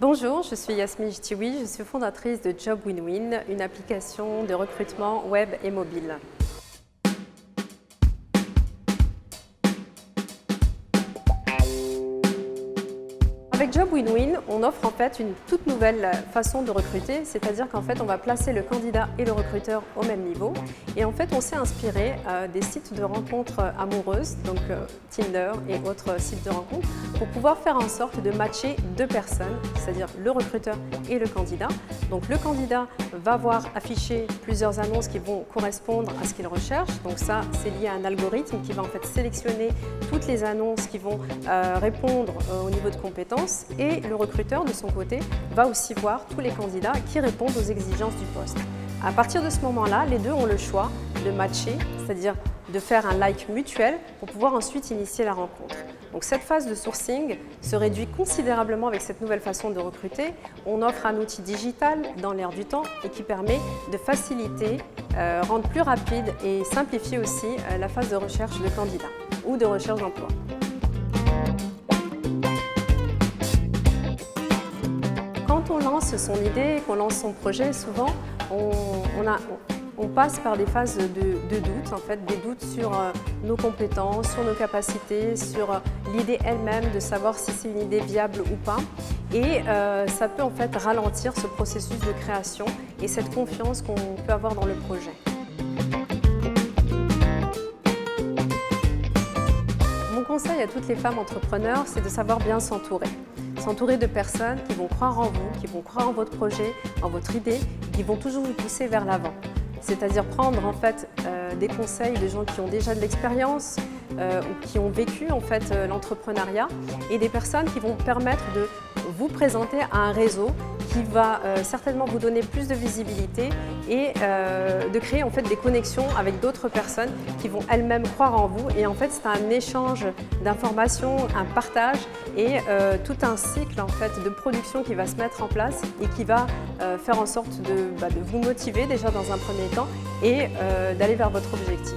Bonjour, je suis Yasmine Jtiwi, je suis fondatrice de Job Win-Win, une application de recrutement web et mobile. Avec Job Win-Win, on offre en fait une toute nouvelle façon de recruter, c'est-à-dire qu'en fait on va placer le candidat et le recruteur au même niveau. Et en fait on s'est inspiré des sites de rencontres amoureuses, donc Tinder et autres sites de rencontres, pour pouvoir faire en sorte de matcher deux personnes, c'est-à-dire le recruteur et le candidat. Donc le candidat va voir afficher plusieurs annonces qui vont correspondre à ce qu'il recherche. Donc ça, c'est lié à un algorithme qui va en fait sélectionner toutes les annonces qui vont répondre au niveau de compétences. Et le recruteur, de son côté, va aussi voir tous les candidats qui répondent aux exigences du poste. À partir de ce moment-là, les deux ont le choix de matcher, c'est-à-dire de faire un like mutuel pour pouvoir ensuite initier la rencontre. Donc cette phase de sourcing se réduit considérablement avec cette nouvelle façon de recruter. On offre un outil digital dans l'air du temps et qui permet de faciliter, rendre plus rapide et simplifier aussi la phase de recherche de candidats ou de recherche d'emploi. Quand on lance son idée, qu'on lance son projet, souvent on passe par des phases de doute, en fait, des doutes sur nos compétences, sur nos capacités, sur l'idée elle-même, de savoir si c'est une idée viable ou pas. Et ça peut en fait ralentir ce processus de création et cette confiance qu'on peut avoir dans le projet. Mon conseil à toutes les femmes entrepreneurs, c'est de savoir bien s'entourer. S'entourer de personnes qui vont croire en vous, qui vont croire en votre projet, en votre idée, qui vont toujours vous pousser vers l'avant. C'est-à-dire prendre en fait des conseils de gens qui ont déjà de l'expérience ou qui ont vécu en fait l'entrepreneuriat et des personnes qui vont permettre de vous présenter à un réseau qui va certainement vous donner plus de visibilité et de créer en fait des connexions avec d'autres personnes qui vont elles-mêmes croire en vous. Et en fait, c'est un échange d'informations, un partage et tout un cycle en fait de production qui va se mettre en place et qui va faire en sorte de vous motiver déjà dans un premier temps et d'aller vers votre objectif.